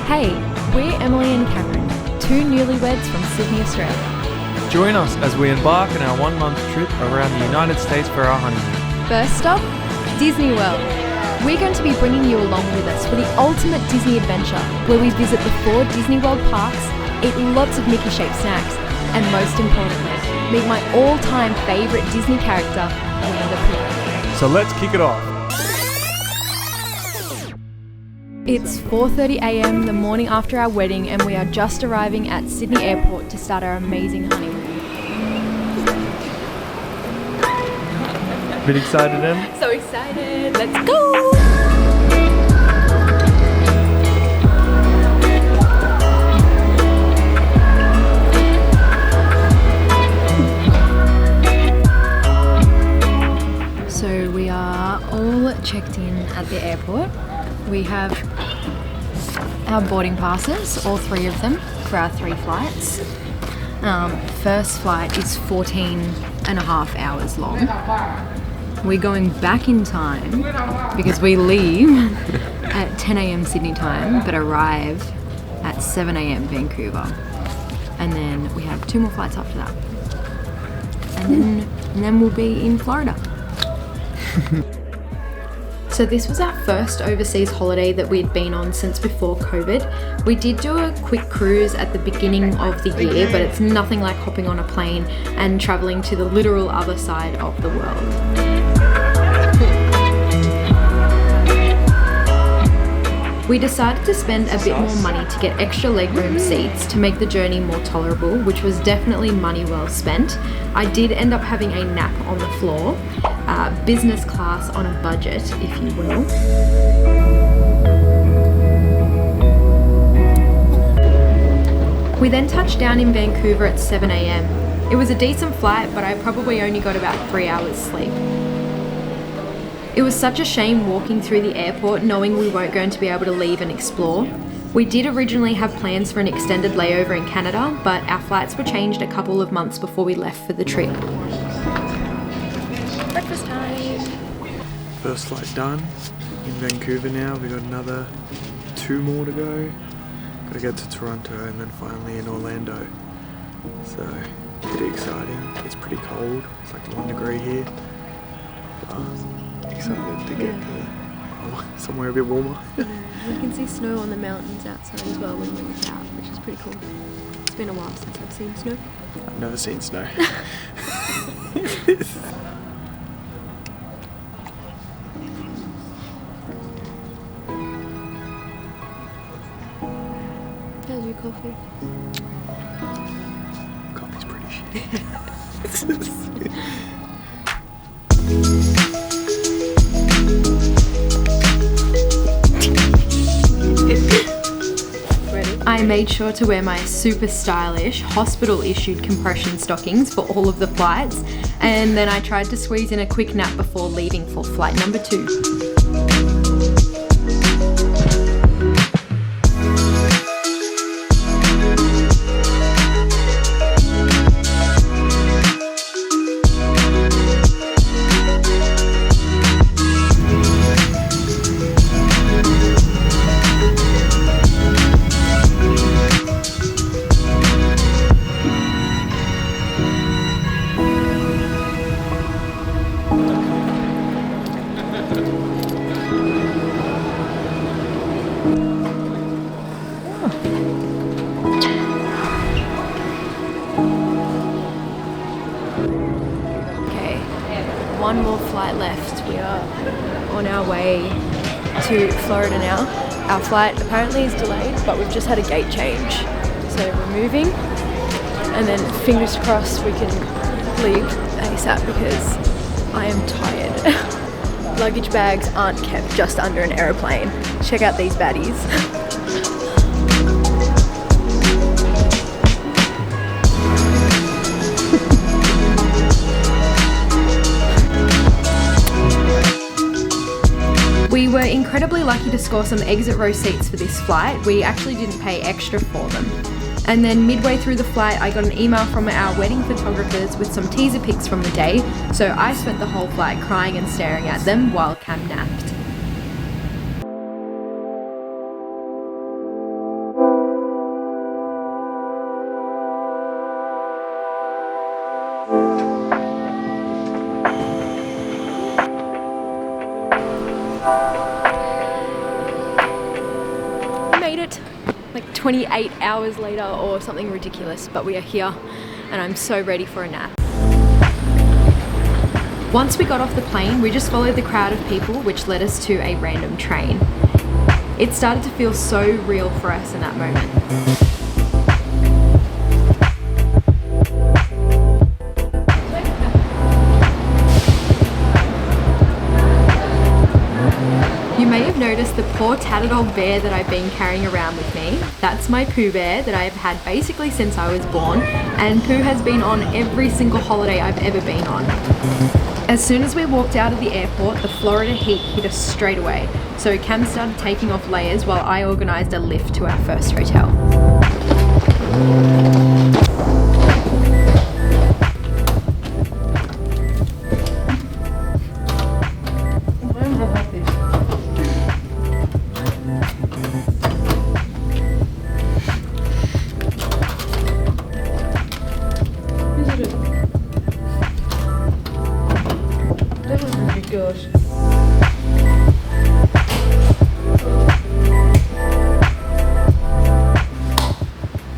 Hey, we're Emily and Cameron, two newlyweds from Sydney, Australia. Join us as we embark on our 1 month trip around the United States for our honeymoon. First stop, Disney World. We're going to be bringing you along with us for the ultimate Disney adventure, where we visit the 4 Disney World parks, eat lots of Mickey-shaped snacks, and most importantly, meet my all-time favourite Disney character, Winnie the Pooh. So let's kick it off. It's 4:30 a.m. the morning after our wedding, and we are just arriving at Sydney Airport to start our amazing honeymoon. Bit excited, Em? So excited! Let's go! So we are all checked in at the airport. We have our boarding passes, all 3 of them, for our 3 flights. First flight is 14 and a half hours long. We're going back in time because we leave at 10 a.m. Sydney time but arrive at 7 a.m. Vancouver. And then we have 2 more flights after that. And then we'll be in Florida. So this was our first overseas holiday that we'd been on since before COVID. We did do a quick cruise at the beginning of the year, but it's nothing like hopping on a plane and traveling to the literal other side of the world. We decided to spend a bit more money to get extra legroom seats to make the journey more tolerable, which was definitely money well spent. I did end up having a nap on the floor, business class on a budget, if you will. We then touched down in Vancouver at 7 a.m. It was a decent flight, but I probably only got about 3 hours sleep. It was such a shame walking through the airport knowing we weren't going to be able to leave and explore. We did originally have plans for an extended layover in Canada, but our flights were changed a couple of months before we left for the trip. Breakfast time! First flight done. In Vancouver now. We got another 2 more to go. Gotta get to Toronto and then finally in Orlando. So, pretty exciting. It's pretty cold. It's like 1 degree here. Excited to get to somewhere a bit warmer. We can see snow on the mountains outside as well when we look out, which is pretty cool. It's been a while since I've seen snow. I've never seen snow. How's your coffee? Coffee's pretty shitty. I made sure to wear my super stylish hospital-issued compression stockings for all of the flights, and then I tried to squeeze in a quick nap before leaving for flight number 2. Okay, 1 more flight left. We are on our way to Florida now. Our flight apparently is delayed, but we've just had a gate change. So we're moving, and then fingers crossed we can leave ASAP because I am tired. Luggage bags aren't kept just under an aeroplane. Check out these baddies. We were incredibly lucky to score some exit row seats for this flight. We actually didn't pay extra for them. And then midway through the flight, I got an email from our wedding photographers with some teaser pics from the day, so I spent the whole flight crying and staring at them while Cam napped. made it like 28 hours later or something ridiculous, but we are here and I'm so ready for a nap. Once we got off the plane, we just followed the crowd of people, which led us to a random train. It started to feel so real for us in that moment. You may have noticed the poor tattered old bear that I've been carrying around with me. That's my Pooh bear that I've had basically since I was born, and Pooh has been on every single holiday I've ever been on. As soon as we walked out of the airport, the Florida heat hit us straight away, so Cam started taking off layers while I organised a lift to our first hotel.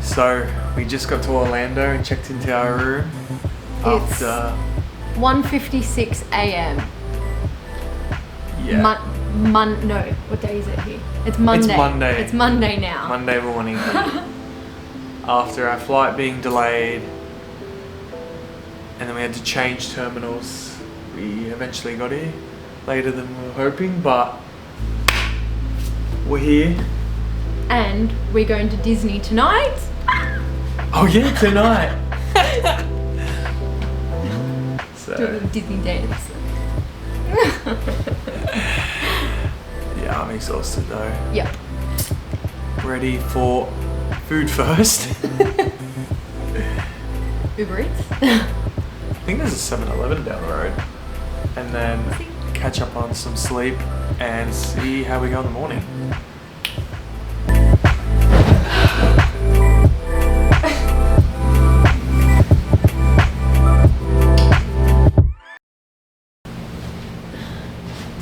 So we just got to Orlando and checked into our room after 1:56 a.m. Yeah. No, what day is it here? It's Monday. It's Monday. It's Monday now. Monday morning. After our flight being delayed, and then we had to change terminals. We eventually got here later than we were hoping, but we're here. And we're going to Disney tonight. Oh yeah, tonight. So Do a little Disney dance. yeah, I'm exhausted though. Yep. Ready for food first. Uber Eats. I think there's a 7-Eleven down the road, and then catch up on some sleep and see how we go in the morning.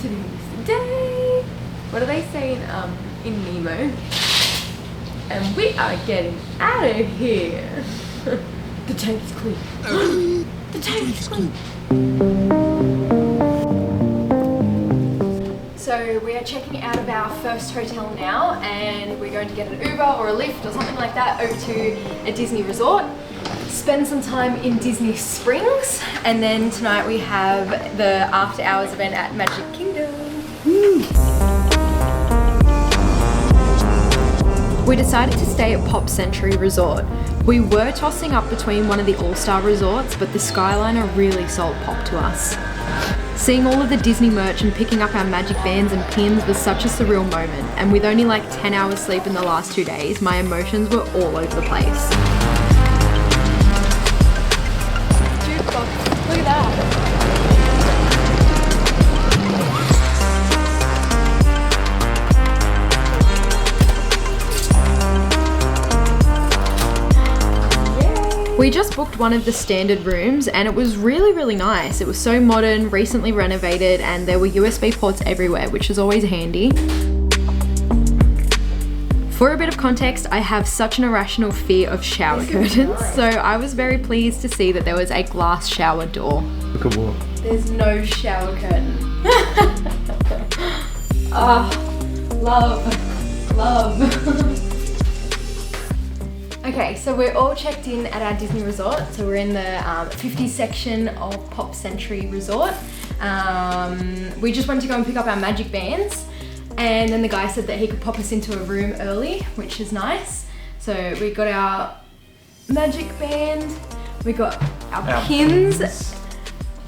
Today's the day. What do they say in Nemo? And we are getting out of here. The tank is clean. The tank is clean. So we are checking out of our first hotel now, and we're going to get an Uber or a Lyft or something like that over to a Disney resort. Spend some time in Disney Springs, and then tonight we have the after hours event at Magic Kingdom. Woo. We decided to stay at Pop Century Resort. We were tossing up between one of the all-star resorts, but the Skyliner really sold Pop to us. Seeing all of the Disney merch and picking up our magic bands and pins was such a surreal moment, and with only like 10 hours sleep in the last 2 days, my emotions were all over the place. Look at that. We just booked one of the standard rooms and it was really nice. It was so modern, recently renovated, and there were USB ports everywhere, which is always handy. For a bit of context, I have such an irrational fear of shower curtains, so I was very pleased to see that there was a glass shower door. Look at what? There's no shower curtain. Ah, love. Okay, so we're all checked in at our Disney resort. So we're in the 50 section of Pop Century Resort. We just went to go and pick up our magic bands, and then the guy said that he could pop us into a room early, which is nice. So we got our magic band, we got our pins.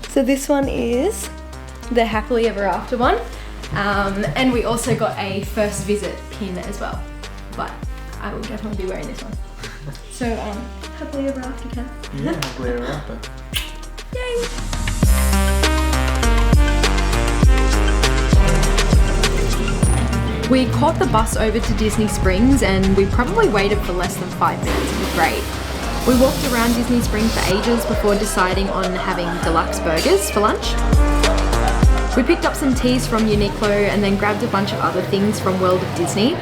So this one is the Happily Ever After one. And we also got a first visit pin as well, but I will definitely be wearing this one. So, Happily Ever After, Ken. Yeah, Happily Ever After. Yay! We caught the bus over to Disney Springs and we probably waited for less than 5 minutes. It was great. We walked around Disney Springs for ages before deciding on having deluxe burgers for lunch. We picked up some teas from Uniqlo and then grabbed a bunch of other things from World of Disney.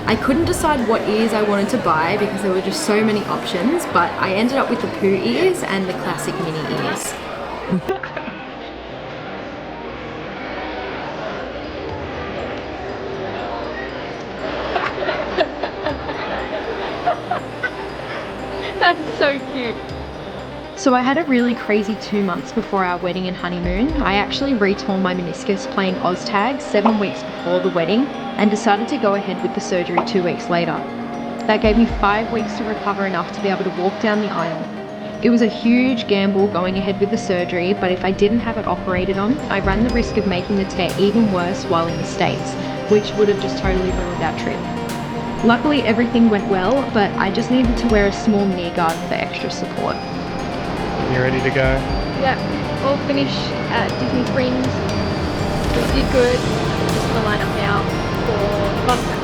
I couldn't decide what ears I wanted to buy because there were just so many options, but I ended up with the poo ears and the classic mini ears. That's so cute. So I had a really crazy 2 months before our wedding and honeymoon. I actually retore my meniscus playing OzTag 7 weeks before the wedding and decided to go ahead with the surgery 2 weeks later. That gave me 5 weeks to recover enough to be able to walk down the aisle. It was a huge gamble going ahead with the surgery, but if I didn't have it operated on, I ran the risk of making the tear even worse while in the States, which would have just totally ruined our trip. Luckily everything went well, but I just needed to wear a small knee guard for extra support. You ready to go? Yep, all finished at Disney Springs. We did good. Just gonna line up now for Las